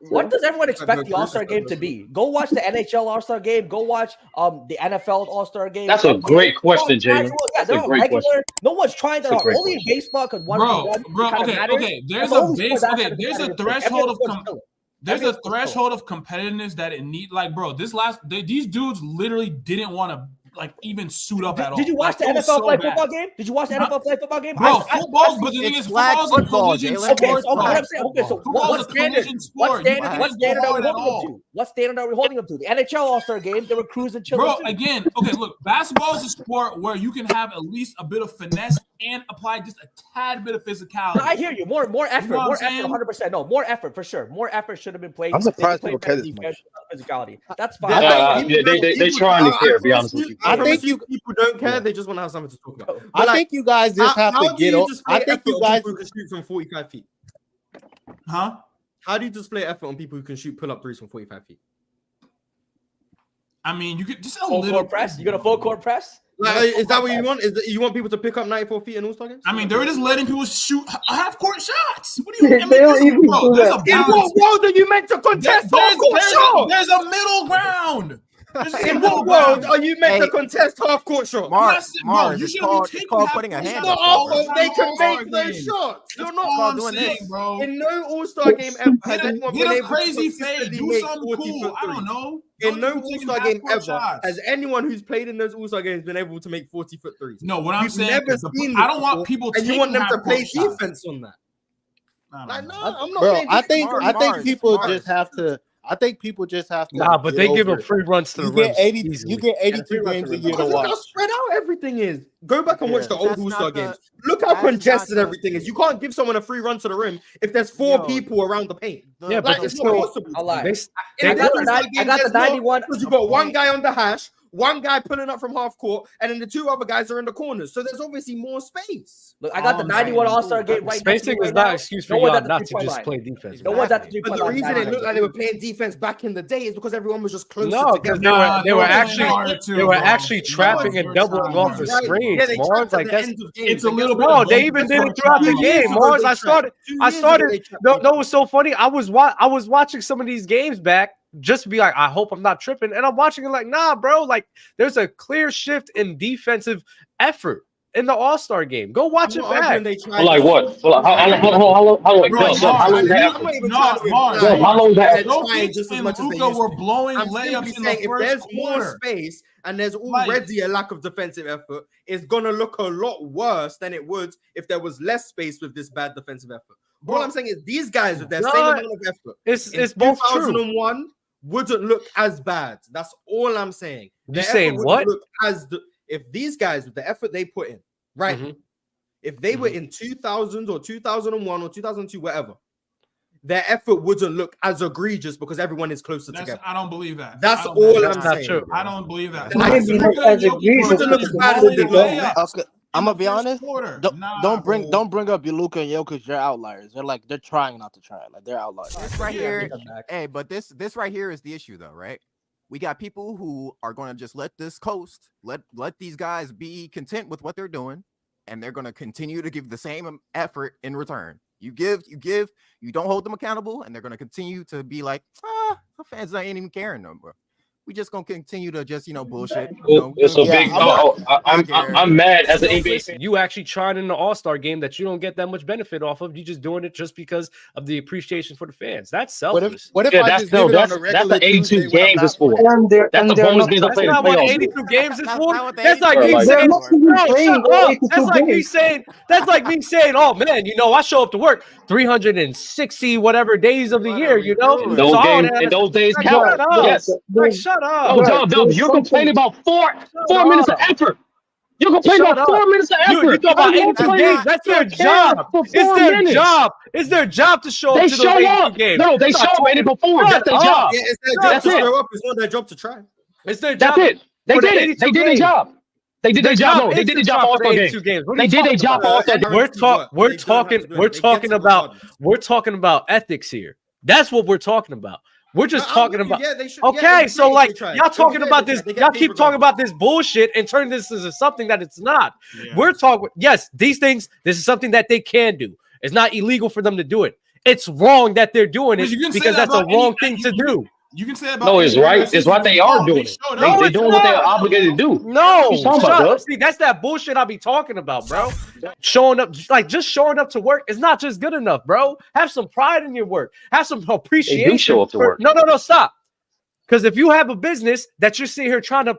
What does everyone expect the All-Star game to be? Go watch the NHL All-Star game. Go watch the NFL All-Star game. That's a great question, Jalen. That's a great question. No one's trying that hard. Only in baseball because one. Okay. There's a threshold of there's a threshold of competitiveness that it need. Like, bro, these dudes literally didn't want to like even suit up at all. Did you watch the NFL flag football game? Did you watch the NFL flag football game? Bro, football, but the thing is, football's a collision sport. Okay, so what standard are we holding them to? What standard are we holding them to? The NHL All-Star game, they were cruising, chilling. Bro, again, okay, look, basketball is a sport where you can have at least a bit of finesse and apply just a tad bit of physicality. I hear you. More effort, 100%. No, more effort for sure. More effort should have been played. I'm surprised people care this much. Physicality. That's fine. They trying to care. To be honest with you. I think people don't care. They just want to have something to talk about. I think you guys just have to get on. I think you guys can shoot from 45 feet. Huh? How do you display effort on people who can shoot pull-up threes from 45 feet? I mean, you could just full court press. You got a full court press? Is that what you want? You want people to pick up 94 feet in All-Star games? I mean, they're just letting people shoot half-court shots. What do you mean? They don't even do that. In what world are you meant to contest half-court shots? There's a middle ground. In what world are you meant to contest half-court shots? Mars, you shouldn't be taking putting a hand up. They can make those shots. You're not doing this, bro. In no All-Star game ever has anyone been get a able crazy to fade. Do make something 40 cool. foot I don't threes. know. In no All-Star game ever has anyone who's played in those All-Star games been able to make 40-foot threes. No, what I'm saying never is seen I don't want people and you want them to play shots. defense on that. I'm not. Bro, I think people just have to. I think people just have to. Nah, but they give them free runs to the rim. You get 82 games a year to watch. Look how spread out everything is. Go back and watch the old All-Star games. Look how congested everything is. You can't give someone a free run to the rim if there's four people around the paint. Yeah, but it's not possible. I got the 91. Because you got one guy on the hash, one guy pulling up from half court, and then the two other guys are in the corners. So there's obviously more space. Look, I got the 91 All-Star game right now. Spacing is not an excuse for y'all not to just play defense. No one's at the But the reason it looked like they were playing defense back in the day is because everyone was just closer together. No, they were actually trapping and doubling off the screens. Mars, like that's it's a little bit. No, they even did it throughout the game. Mars, I started. No, it was so funny. I was watching some of these games back. Just to be like, I hope I'm not tripping. And I'm watching it like, nah, bro. Like, there's a clear shift in defensive effort in the All-Star game. Go watch it back. Like what? How long that? Just as much as they were blowing layups in the if there's more space and there's already a lack of defensive effort, it's gonna look a lot worse than it would if there was less space with this bad defensive effort. All I'm saying is these guys with their same amount of effort, it's both 2001 wouldn't look as bad. That's all I'm saying. You're saying what? If these guys with the effort they put in, right? If they were in 2000 or 2001 or 2002, whatever, their effort wouldn't look as egregious because everyone is closer together. I don't believe that. That's all I'm saying. True. I don't believe that. I'm gonna be honest. Don't bring up your Luka and Jokic. They're outliers. They're trying not to try. Like they're outliers. This right here, but this right here is the issue, though, right? We got people who are going to just let this coast, let these guys be content with what they're doing, and they're going to continue to give the same effort in return. You give, you don't hold them accountable, and they're going to continue to be like, the fans ain't even caring no more. We just gonna continue to just bullshit. It's a big. I'm mad as an NBA fan. You actually tried in the All-Star game that you don't get that much benefit off of. You just doing it just because of the appreciation for the fans. That's selfish. What if that's the 82 games is for. That's the bonus games I played. That's not what 82 games is for. That's like me saying, That's like me saying, oh man, I show up to work 360 whatever days of the year. Those games and those days count. Yes. Shut up. Oh, Dub, you're complaining about four minutes of effort. You're complaining about 4 minutes of effort. You talk about 82 games. That's their job. It's their job. It's their job to show up to the 82 games. No, they show up and they perform. That's their job. Yeah, it's their job to show up. It's not their job to try. It's their job. That's it. They did it. They did their job. They did their job. No, they did their job for All-Star games. They did their job for All-Star games. We're talking about ethics here. That's what we're talking about. We're just talking about. So like y'all talking about this. Y'all keep talking about this bullshit and turn this into something that it's not. Yeah. We're talking. Yes, these things. This is something that they can do. It's not illegal for them to do it. It's wrong that they're doing it because that that's a wrong thing to do. You can say that about no, it's right. It's right. They are doing it. They're doing what they're obligated to do. No, about, see, that's that bullshit I be talking about, bro. Showing up, like just showing up to work is not just good enough, bro. Have some pride in your work. Have some appreciation. They do show up to work. No, stop. Because if you have a business that you're sitting here trying to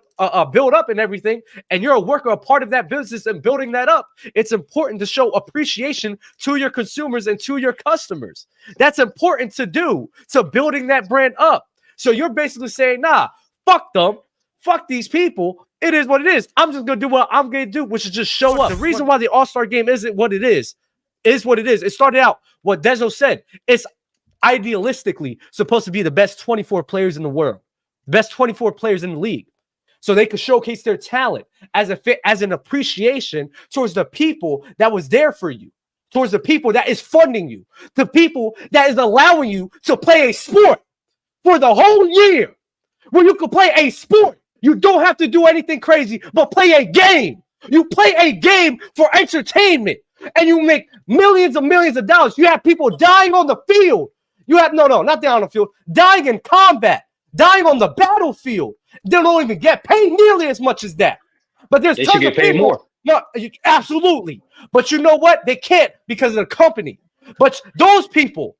build up and everything, and you're a worker, a part of that business and building that up, it's important to show appreciation to your consumers and to your customers. That's important to do to building that brand up. So you're basically saying, nah, fuck them. Fuck these people. It is what it is. I'm just going to do what I'm going to do, which is just show up. The reason why the All-Star game isn't what it is what it is. It started out, what Dezo said, it's idealistically supposed to be the best 24 players in the world, best 24 players in the league. So they could showcase their talent as an appreciation towards the people that was there for you, towards the people that is funding you, the people that is allowing you to play a sport for the whole year, where you can play a sport. You don't have to do anything crazy, but play a game. You play a game for entertainment, and you make millions of dollars. You have people dying on the field. You have not dying on the field, dying in combat, dying on the battlefield. They don't even get paid nearly as much as that. But there's tons of people. More. No, absolutely. But you know what? They can't because of the company. But those people,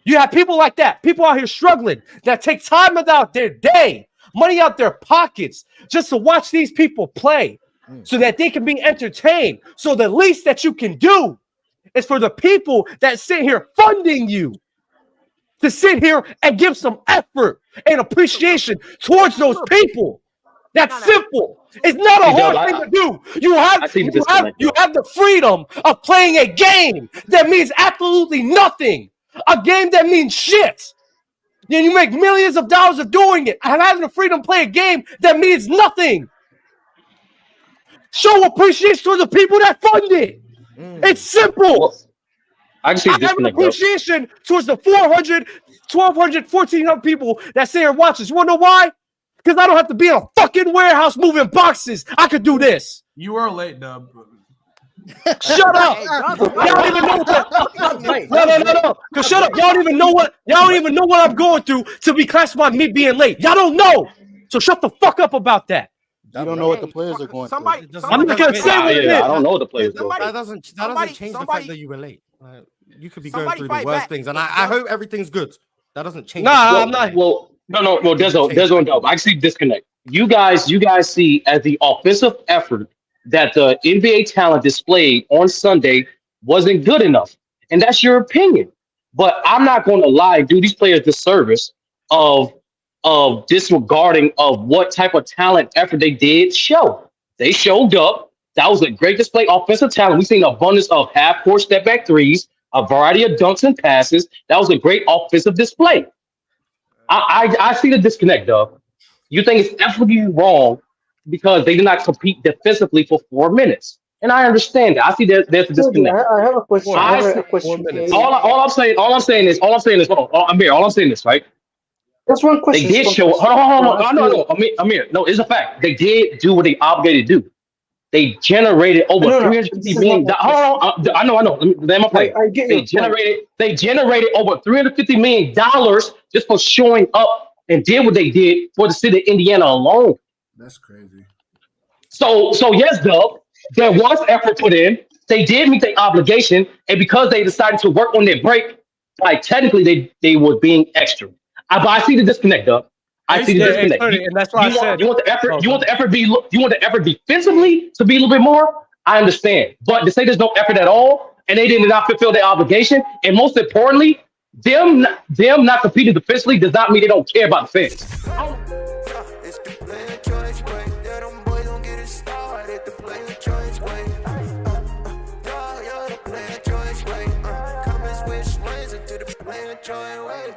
you have people like that, people out here struggling that take time out their day, money out their pockets, just to watch these people play so that they can be entertained. So the least that you can do is for the people that sit here funding you to sit here and give some effort and appreciation towards those people. That's simple. It's not a hard thing to do. You have the freedom of playing a game that means absolutely nothing. A game that means shit. Then you make millions of dollars of doing it. And having the freedom to play a game that means nothing. Show appreciation to the people that fund it. It's simple. I have an appreciation towards the 400, 1,200, 1,400 people that sit here and watch us. You want to know why? Because I don't have to be in a fucking warehouse moving boxes. I could do this. You are late, Dub. Shut up! Y'all don't even know what No. Cause shut up. Y'all don't even know what I'm going through to be classified me being late. Y'all don't know. So shut the fuck up about that. You don't know what the players are going through. I'm not gonna say what it is. I don't know what the players are That doesn't change the fact that you were late. You could be going through the worst things, and I hope everything's good. That doesn't change. I'm not. Well, Dezo, and Dub. I see disconnect. You guys see as the offensive effort that the NBA talent displayed on Sunday wasn't good enough. And that's your opinion. But I'm not going to lie, do these players disservice of disregarding of what type of talent effort they did show. They showed up. That was a great display of offensive talent. We've seen an abundance of half-court step-back threes, a variety of dunks and passes. That was a great offensive display. I see the disconnect, Dub. You think it's absolutely wrong because they did not compete defensively for 4 minutes. And I understand that. I see there's a disconnect. I have a question. All I'm saying is, hold on, Amir, all I'm saying is, right? That's one question. They did show. Hold on. No, Amir. No, it's a fact. They did do what they obligated to do. They generated over $350 million. Hold on. I know. Let me play. They generated over $350 million just for showing up and did what they did for the city of Indiana alone. That's crazy. So yes, Dub, there was effort put in. They did meet their obligation, and because they decided to work on their break, like technically they were being extra. But I see the disconnect, Dub. I see the disconnect. And that's why I said you want the effort. You want the effort defensively to be a little bit more. I understand, but to say there's no effort at all, and they did not fulfill their obligation, and most importantly, them not competing defensively does not mean they don't care about the fans. Join way.